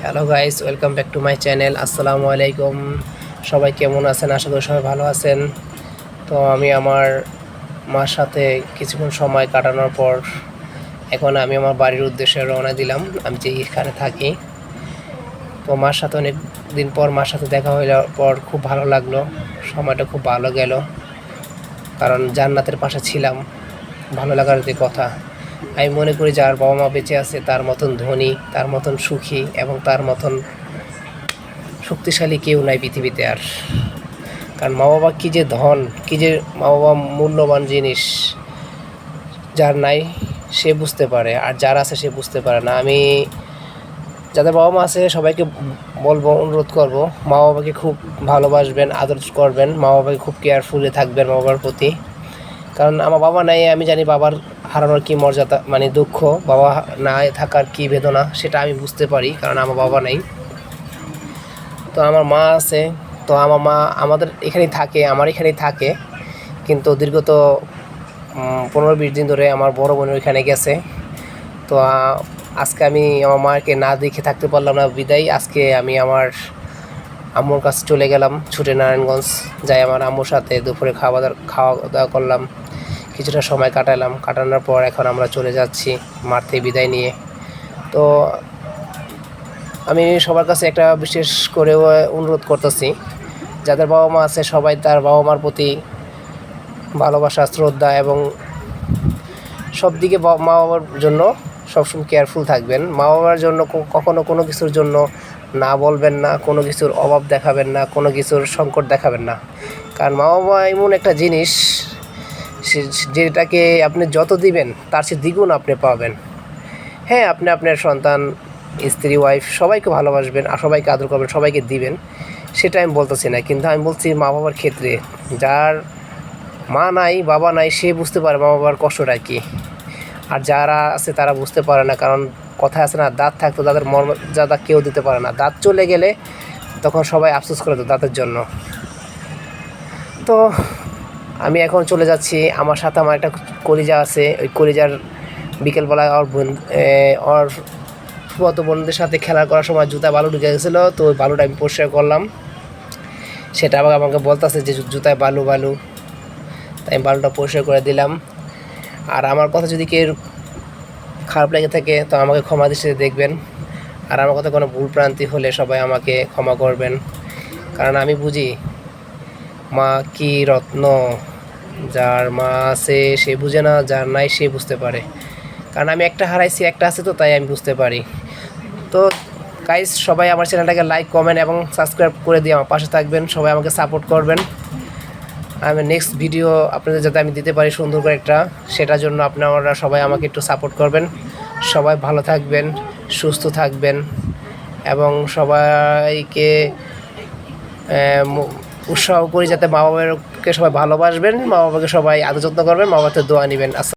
Hello guys, welcome back to my channel. আসসালামু আলাইকুম। সবাই কেমন আছেন? আশা করি সবাই ভালো আছেন। তো আমি আমার মার সাথে কিছুক্ষণ সময় কাটানোর পর এখন আমি আমার বাড়ির উদ্দেশ্যে রওনা দিলাম, আমি যে এখানে থাকি। তো মার সাথে অনেক দিন পর মার সাথে দেখা হওয়ার পর খুব ভালো লাগলো, সময়টা খুব ভালো গেল, কারণ জান্নাতের পাশে ছিলাম। ভালো লাগার যে কথা, আমি মনে করি যার বাবা মা বেঁচে আছে তার মতন ধনী, তার মতন সুখী এবং তার মতন শক্তিশালী কেউ নাই পৃথিবীতে আর। কারণ মা বাবা কী যে ধন, কী যে মা বাবা মূল্যবান জিনিস, যার নাই সে বুঝতে পারে, আর যার আছে সে বুঝতে পারে না। আমি যাদের বাবা মা আছে সবাইকে বলবো, অনুরোধ করব, মা বাবাকে খুব ভালোবাসবেন, আদর করবেন, মা বাবাকে খুব কেয়ারফুলি থাকবেন মা বাবার প্রতি। কারণ আমার বাবা নাই, আমি জানি বাবার হারানোর কী মর্যাদা, মানে দুঃখ, বাবা না থাকার কী বেদনা সেটা আমি বুঝতে পারি, কারণ আমার বাবা নাই। তো আমার মা আছে, তো আমার মা আমাদের এখানেই থাকে, আমার এখানেই থাকে, কিন্তু দীর্ঘত 15-20 দিন ধরে আমার বড় বোনের ওইখানে গেছে। তো আজকে আমি আমার মাকে না দেখে থাকতে পারলাম না, বিদায় আজকে আমি আমার আম্মুর কাছে চলে গেলাম ছুটে নারায়ণগঞ্জ। যাই আমার আম্মুর সাথে দুপুরে খাওয়া দাওয়া করলাম, কিছুটা সময় কাটানোর পর এখন আমরা চলে যাচ্ছি মার থেকে বিদায় নিয়ে। তো আমি সবার কাছে একটা বিশেষ করে অনুরোধ করতেছি, যাদের বাবা মা আছে সবাই তার বাবা মার প্রতি ভালোবাসা, শ্রদ্ধা এবং সব দিকে মা বাবার জন্য সবসময় কেয়ারফুল থাকবেন। মা বাবার জন্য কখনো কোনো কিছুর জন্য না বলবেন না, কোনো কিছুর অভাব দেখাবেন না, কোনো কিছুর সংকট দেখাবেন না। কারণ মা বাবা এমন একটা জিনিস যেটাকে আপনি যত দিবেন তার চেয়ে দ্বিগুণ আপনি পাবেন। হ্যাঁ, আপনি আপনার সন্তান, স্ত্রী, ওয়াইফ সবাইকে ভালোবাসবেন আর সবাইকে আদর করবেন, সবাইকে দিবেন, সেটা আমি বলতেছি না, কিন্তু আমি বলছি মা বাবার ক্ষেত্রে। যার মা নাই, বাবা নাই, সে বুঝতে পারে মা বাবার কষ্টটা কী। আর যারা আছে তারা বুঝতে পারে না, কারণ কথা আছে না, দাঁত থাকতো তাদের মর্যাদা কেউ দিতে পারে না, দাঁত চলে গেলে তখন সবাই আফসোস করে তো দাঁতের জন্য। তো আমি এখন চলে যাচ্ছি, আমার সাথে আমার একটা কলিজা আছে, ওই কলিজার বিকেলবেলায় ওর ফুফাতো বোনদের সাথে খেলা করার সময় জুতা বালু ঢুকে গেছিলো, তো ওই বালুটা আমি পরিষ্কার করলাম। সেটা আবার আমাকে বলতেছে যে জুতায় বালু, তাই আমি বালুটা পরিষ্কার করে দিলাম। আর আমার কথা যদি কেউ খারাপ লেগে থাকে তো আমাকে ক্ষমা দৃষ্টিতে দেখবেন, আর আমার কথা কোনো ভুল ভ্রান্তি হলে সবাই আমাকে ক্ষমা করবেন। কারণ আমি বুঝি মা কি রত্ন, যার মা আছে সে বুঝে না, যার নাই সে বুঝতে পারে। কারণ আমি একটা হারাইছি, একটা আছে, তো তাই আমি বুঝতে পারি। তো গাইস, সবাই আমার চ্যানেলটাকে লাইক, কমেন্ট এবং সাবস্ক্রাইব করে দিয়ে আমার পাশে থাকবেন, সবাই আমাকে সাপোর্ট করবেন। আমি নেক্সট ভিডিও আপনাদের যাতে আমি দিতে পারি সুন্দর করে একটা, সেটার জন্য আপনারা সবাই আমাকে একটু সাপোর্ট করবেন। সবাই ভালো থাকবেন, সুস্থ থাকবেন এবং সবাইকে উৎসাহ করি যাতে মা বাবাকে সবাই ভালোবাসবেন, মা বাবাকে সবাই আদর যত্ন করবেন, মা বাবার দোয়া নেবেন।